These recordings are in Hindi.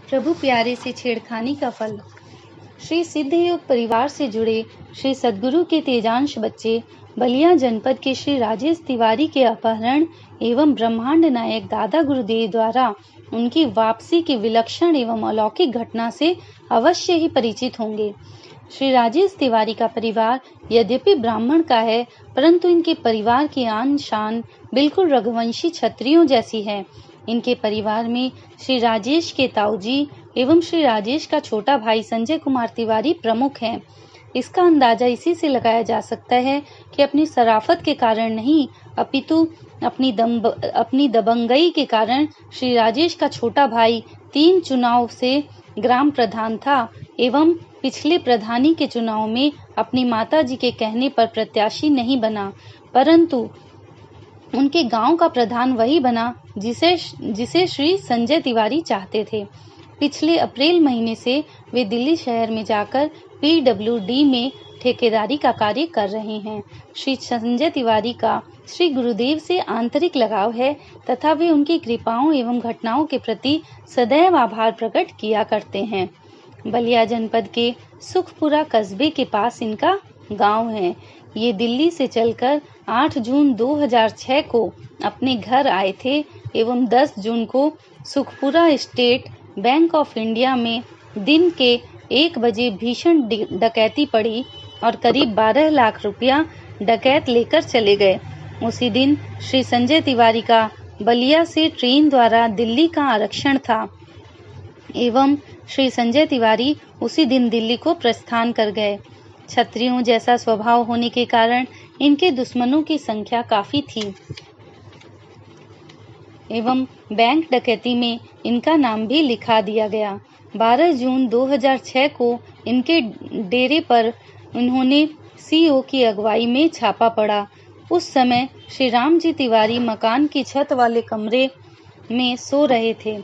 प्रभु प्यारे से छेड़खानी का फल। श्री सिद्धयोग परिवार से जुड़े श्री सद्गुरु के तेजांश बच्चे बलिया जनपद के श्री राजेश तिवारी के अपहरण एवं ब्रह्मांड नायक दादा गुरुदेव द्वारा उनकी वापसी की विलक्षण एवं अलौकिक घटना से अवश्य ही परिचित होंगे। श्री राजेश तिवारी का परिवार यद्यपि ब्राह्मण का है, परंतु इनके परिवार की आन शान बिल्कुल रघुवंशी क्षत्रियों जैसी है। इनके परिवार में श्री राजेश के ताऊजी एवं श्री राजेश का छोटा भाई संजय कुमार तिवारी प्रमुख हैं। इसका अंदाजा इसी से लगाया जा सकता है कि अपनी शराफत के कारण नहीं, अपितु अपनी दबंगई के कारण श्री राजेश का छोटा भाई 3 चुनाव से ग्राम प्रधान था एवं पिछले प्रधानी के चुनाव में अपनी माताजी के कहने पर प्रत्याशी नहीं बना, परंतु उनके गांव का प्रधान वही बना जिसे श्री संजय तिवारी चाहते थे। पिछले अप्रैल महीने से वे दिल्ली शहर में जाकर PWD में ठेकेदारी का कार्य कर रहे हैं। श्री संजय तिवारी का श्री गुरुदेव से आंतरिक लगाव है तथा वे उनकी कृपाओं एवं घटनाओं के प्रति सदैव आभार प्रकट किया करते हैं। बलिया जनपद के सुखपुरा कस्बे के पास इनका गांव है। ये दिल्ली से चलकर 8 जून 2006 को अपने घर आए थे एवं 10 जून को Sukhpura state bank of India में दिन के 1 बजे भीषण डकैती पड़ी और करीब 12 लाख रुपया डकैत लेकर चले गए। उसी दिन श्री संजय तिवारी का बलिया से ट्रेन द्वारा दिल्ली का आरक्षण था एवं श्री संजय तिवारी उसी दिन दिल्ली को प्रस्थान कर गए। क्षत्रियों जैसा स्वभाव होने के कारण इनके दुश्मनों की संख्या काफी थी एवं बैंक डकैती में इनका नाम भी लिखा दिया गया। 12 जून 2006 को इनके डेरे पर उन्होंने CO की अगुवाई में छापा पड़ा। उस समय श्री राम जी तिवारी मकान की छत वाले कमरे में सो रहे थे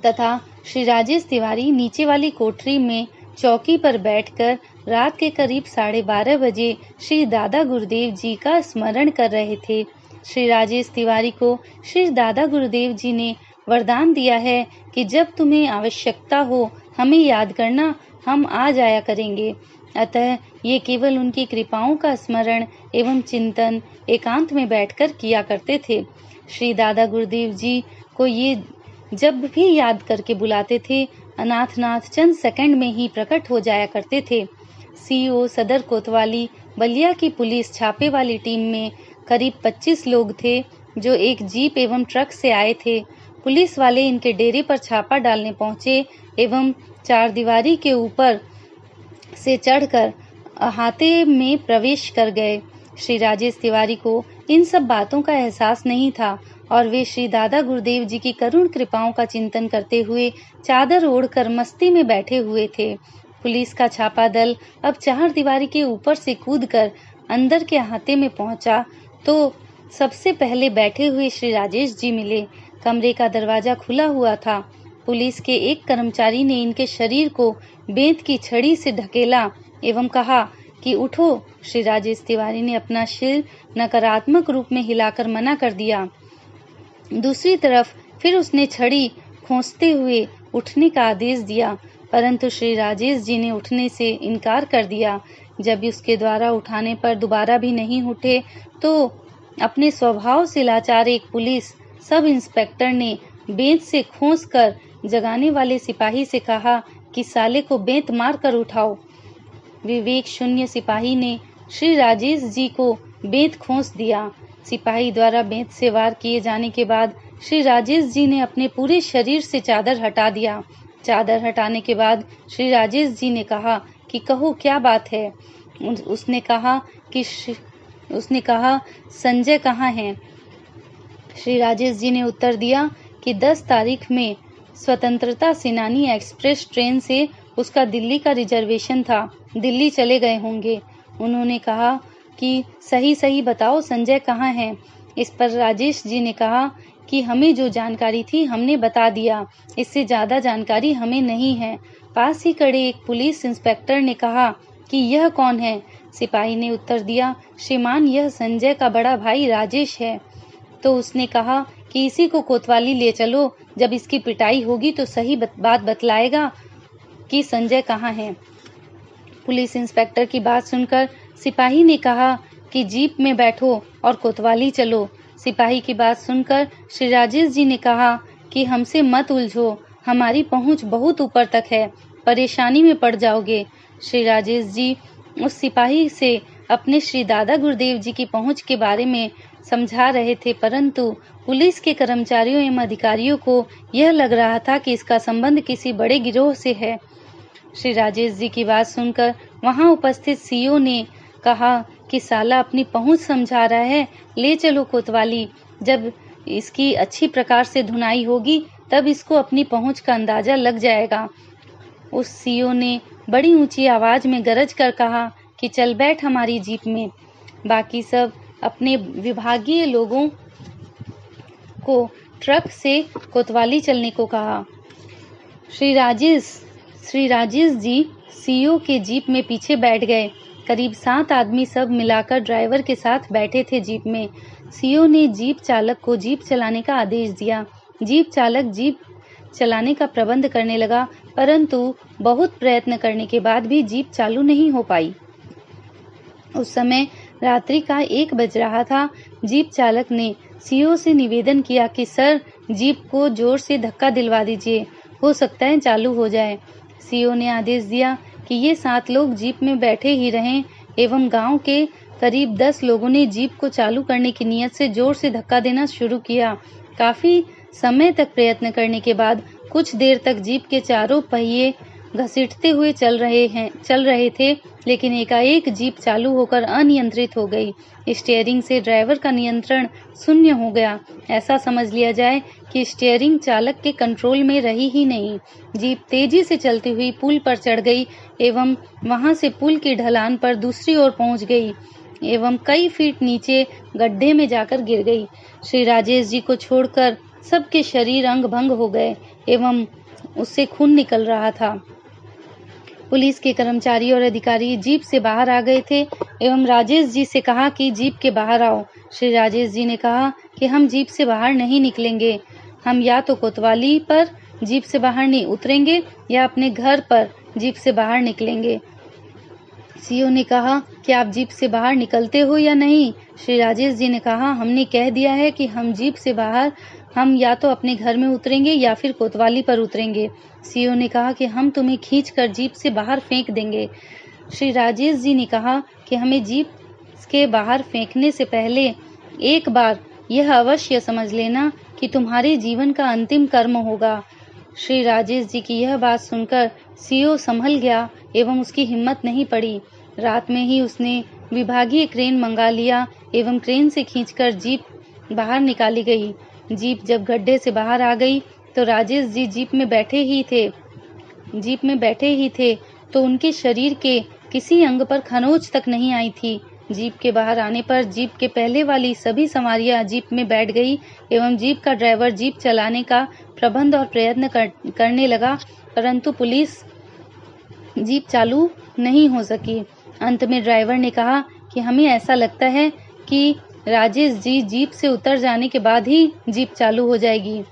तथा श्री राजेश तिवारी नीचे वाली कोठरी में चौकी पर बैठकर रात के करीब 12:30 बजे श्री दादा गुरुदेव जी का स्मरण कर रहे थे। श्री राजेश तिवारी को श्री दादा गुरुदेव जी ने वरदान दिया है कि जब तुम्हें आवश्यकता हो हमें याद करना, हम आ जाया करेंगे। अतः ये केवल उनकी कृपाओं का स्मरण एवं चिंतन एकांत में बैठकर किया करते थे। श्री दादा गुरुदेव जी को ये जब भी याद करके बुलाते थे, अनाथनाथ चंद सेकंड में ही प्रकट हो जाया करते थे। CO सदर कोतवाली बलिया की पुलिस छापे वाली टीम में करीब 25 लोग थे जो एक जीप एवं ट्रक से आए थे। पुलिस वाले इनके डेरे पर छापा डालने पहुंचे एवं चारदीवारी के ऊपर से चढ़कर अहाते में प्रवेश कर गए। श्री राजेश तिवारी को इन सब बातों का एहसास नहीं था और वे श्री दादा गुरुदेव जी की करुण कृपाओं का चिंतन करते हुए चादर ओढ़कर मस्ती में बैठे हुए थे। पुलिस का छापा दल अब चारदीवारी के ऊपर से कूदकर अंदर के अहाते में पहुंचा तो सबसे पहले बैठे हुए श्री राजेश जी मिले। कमरे का दरवाजा खुला हुआ था। पुलिस के एक कर्मचारी ने इनके शरीर को बेंत की छड़ी से ढकेला एवं कहा कि उठो। श्री राजेश तिवारी ने अपना सिर नकारात्मक रूप में हिलाकर मना कर दिया। दूसरी तरफ फिर उसने छड़ी खोंचते हुए उठने का आदेश दिया, परंतु श्री राजेश जी ने उठने से इनकार कर दिया। जब उसके द्वारा उठाने पर दोबारा भी नहीं उठे तो अपने स्वभाव से लाचार एक पुलिस सब इंस्पेक्टर ने बेंत से खोंचकर जगाने वाले सिपाही से कहा कि साले को बेंत मार कर उठाओ। विवेक शून्य सिपाही ने श्री राजेश जी को बेंत खोंच दिया। सिपाही द्वारा बेंत से वार किए जाने के बाद श्री राजेश जी ने अपने पूरे शरीर से चादर हटा दिया। चादर हटाने के बाद श्री राजेश जी ने कहा कि कहो क्या बात है। उसने कहा संजय कहाँ है। श्री राजेश जी ने उत्तर दिया कि 10 तारीख में स्वतंत्रता सेनानी एक्सप्रेस ट्रेन से उसका दिल्ली का रिजर्वेशन था, दिल्ली चले गए होंगे। उन्होंने कहा कि सही बताओ संजय कहाँ है। इस पर राजेश जी ने कहा कि हमें जो जानकारी थी हमने बता दिया, इससे ज्यादा जानकारी हमें नहीं है। पास ही खड़े एक पुलिस इंस्पेक्टर ने कहा कि यह कौन है। सिपाही ने उत्तर दिया, श्रीमान यह संजय का बड़ा भाई राजेश है। तो उसने कहा कि इसी को कोतवाली ले चलो, जब इसकी पिटाई होगी तो सही बात बतलाएगा कि संजय कहाँ है। पुलिस इंस्पेक्टर की बात सुनकर सिपाही ने कहा कि जीप में बैठो और कोतवाली चलो। सिपाही की बात सुनकर श्री राजेश जी ने कहा कि हमसे मत उलझो, हमारी पहुंच बहुत ऊपर तक है, परेशानी में पड़ जाओगे। श्री राजेश जी उस सिपाही से अपने श्री दादा गुरुदेव जी की पहुंच के बारे में समझा रहे थे, परंतु पुलिस के कर्मचारियों एवं अधिकारियों को यह लग रहा था कि इसका संबंध किसी बड़े गिरोह से है। श्री राजेश जी की बात सुनकर वहां उपस्थित सीओ ने कहा कि साला अपनी पहुंच समझा रहा है, ले चलो कोतवाली, जब इसकी अच्छी प्रकार से धुनाई होगी तब इसको अपनी पहुंच का अंदाजा लग जाएगा। उस सीओ ने बड़ी ऊंची आवाज में गरज कर कहा कि चल बैठ हमारी जीप में। बाकी सब अपने विभागीय लोगों को ट्रक से कोतवाली चलने को कहा। श्री राजेश जी सीओ के जीप में पीछे बैठ गए। करीब 7 आदमी सब मिलाकर ड्राइवर के साथ बैठे थे जीप में। सीओ ने जीप चालक को जीप चलाने का आदेश दिया। जीप चालक जीप चलाने का प्रबंध करने लगा, परंतु बहुत प्रयत्न करने के बाद भी जीप चालू नहीं हो पाई। उस समय रात्रि का 1 बज रहा था। जीप चालक ने सीओ से निवेदन किया कि सर, जीप को जोर से धक्का दिलवा दीजिए, हो सकता है चालू हो जाए। सीओ ने आदेश दिया कि ये 7 लोग जीप में बैठे ही रहें एवं गांव के करीब 10 लोगों ने जीप को चालू करने की नियत से जोर से धक्का देना शुरू किया। काफी समय तक प्रयत्न करने के बाद कुछ देर तक जीप के चारों पहिए घसीटते हुए चल रहे थे, लेकिन एकाएक जीप चालू होकर अनियंत्रित हो गई। स्टीयरिंग से ड्राइवर का नियंत्रण शून्य हो गया। ऐसा समझ लिया जाए कि स्टीयरिंग चालक के कंट्रोल में रही ही नहीं। जीप तेजी से चलती हुई पुल पर चढ़ गई एवं वहां से पुल की ढलान पर दूसरी ओर पहुंच गई एवं कई फीट नीचे गड्ढे में जाकर गिर गई। श्री राजेश जी को छोड़कर सबके शरीर अंग भंग हो गए एवं उससे खून निकल रहा था। पुलिस के कर्मचारी और अधिकारी जीप से बाहर आ गए थे एवं राजेश जी से कहा कि जीप के बाहर आओ। श्री राजेश जी ने कहा कि हम जीप से बाहर नहीं निकलेंगे, हम या तो कोतवाली पर जीप से बाहर नहीं उतरेंगे या अपने घर पर जीप से बाहर निकलेंगे। सीओ ने कहा कि आप जीप से बाहर निकलते हो या नहीं? श्री राजेश जी ने कहा, हमने कह दिया है कि हम जीप से बाहर हम या तो अपने घर में उतरेंगे या फिर कोतवाली पर उतरेंगे। सीओ ने कहा कि हम तुम्हें खींचकर जीप से बाहर फेंक देंगे। श्री राजेश जी ने कहा कि हमें जीप के बाहर फेंकने से पहले एक बार यह अवश्य समझ लेना कि तुम्हारे जीवन का अंतिम कर्म होगा। श्री राजेश जी की यह बात सुनकर सीओ संभल गया एवं उसकी हिम्मत नहीं पड़ी। रात में ही उसने विभागीय क्रेन मंगा लिया एवं क्रेन से खींचकर जीप बाहर निकाली गई। जीप जब गड्ढे से बाहर आ गई तो राजेश जी जीप में बैठे ही थे तो उनके शरीर के किसी अंग पर खरोंच तक नहीं आई थी। जीप के बाहर आने पर जीप के पहले वाली सभी सवारियां जीप में बैठ गई एवं जीप का ड्राइवर जीप चलाने का प्रबंध और प्रयत्न करने लगा, परंतु पुलिस जीप चालू नहीं हो सकी। अंत में ड्राइवर ने कहा कि हमें ऐसा लगता है कि राजेश जी जीप से उतर जाने के बाद ही जीप चालू हो जाएगी।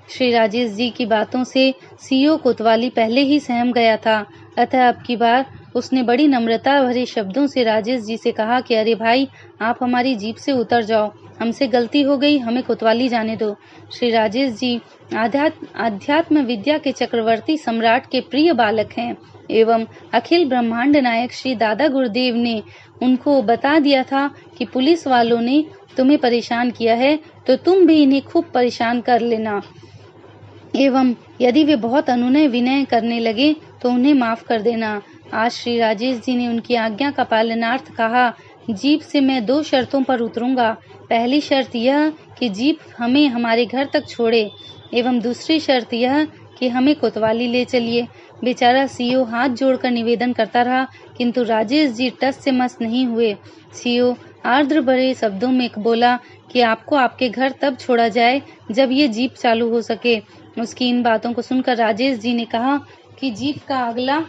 श्री राजेश जी की बातों से सीओ कोतवाली पहले ही सहम गया था, अतः अब की बार उसने बड़ी नम्रता भरे शब्दों से राजेश जी से कहा कि अरे भाई, आप हमारी जीप से उतर जाओ, हमसे गलती हो गई, हमें कोतवाली जाने दो। श्री राजेश जी आध्यात्म विद्या के चक्रवर्ती सम्राट के प्रिय बालक हैं एवं अखिल ब्रह्मांड नायक श्री दादा गुरुदेव ने उनको बता दिया था कि पुलिस वालों ने तुम्हें परेशान किया है तो तुम भी इन्हें खूब परेशान कर लेना एवं यदि वे बहुत अनुनय विनय करने लगे तो उन्हें माफ कर देना। आज श्री राजेश जी ने उनकी आज्ञा का पालनार्थ कहा, जीप से मैं 2 शर्तों पर उतरूंगा। पहली शर्त यह कि जीप हमें हमारे घर तक छोड़े एवं दूसरी शर्त यह कि हमें कोतवाली ले चलिए। बेचारा सीओ हाथ जोड़कर निवेदन करता रहा, किंतु राजेश जी टस से मस नहीं हुए। सीओ आर्द्र भरे शब्दों में बोला कि आपको आपके घर तब छोड़ा जाए जब ये जीप चालू हो सके। उसकी इन बातों को सुनकर राजेश जी ने कहा कि जीप का अगला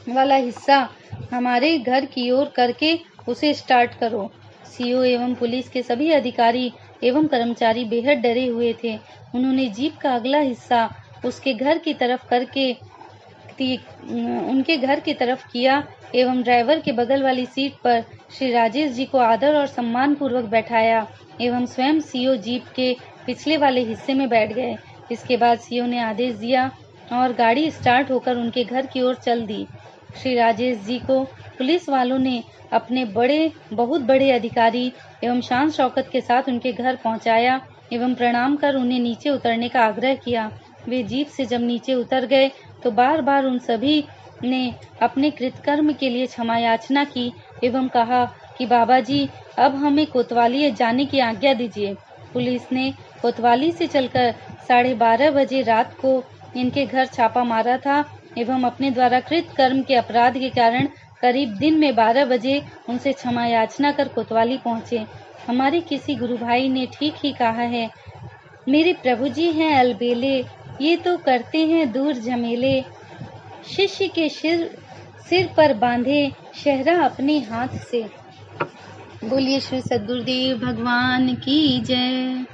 वाला हिस्सा हमारे घर की ओर करके उसे स्टार्ट करो। सीओ एवं पुलिस के सभी अधिकारी एवं कर्मचारी बेहद डरे हुए थे। उन्होंने जीप का अगला हिस्सा उसके घर की तरफ उनके घर की तरफ किया एवं ड्राइवर के बगल वाली सीट पर श्री राजेश जी को आदर और सम्मान पूर्वक बैठाया एवं स्वयं सीओ जीप के पिछले वाले हिस्से में बैठ गए। इसके बाद सीओ ने आदेश दिया और गाड़ी स्टार्ट होकर उनके घर की ओर चल दी। श्री राजेश जी को पुलिस वालों ने अपने बहुत बड़े अधिकारी एवं शान शौकत के साथ उनके घर पहुंचाया एवं प्रणाम कर उन्हें नीचे उतरने का आग्रह किया। वे जीप से जब नीचे उतर गए तो बार बार उन सभी ने अपने कृतकर्म के लिए क्षमा याचना की एवं कहा कि बाबा जी, अब हमें कोतवाली जाने की आज्ञा दीजिए। पुलिस ने कोतवाली से चलकर 12:30 बजे रात को इनके घर छापा मारा था एवं अपने द्वारा कृत कर्म के अपराध के कारण करीब दिन में 12 बजे उनसे क्षमा याचना कर कोतवाली पहुँचे। हमारे किसी गुरु भाई ने ठीक ही कहा है, मेरे प्रभु जी हैं अलबेले, ये तो करते हैं दूर झमेले। शिष्य के सिर पर बांधे शहरा अपने हाथ से। बोलिए श्री सद्गुरुदेव भगवान की जय।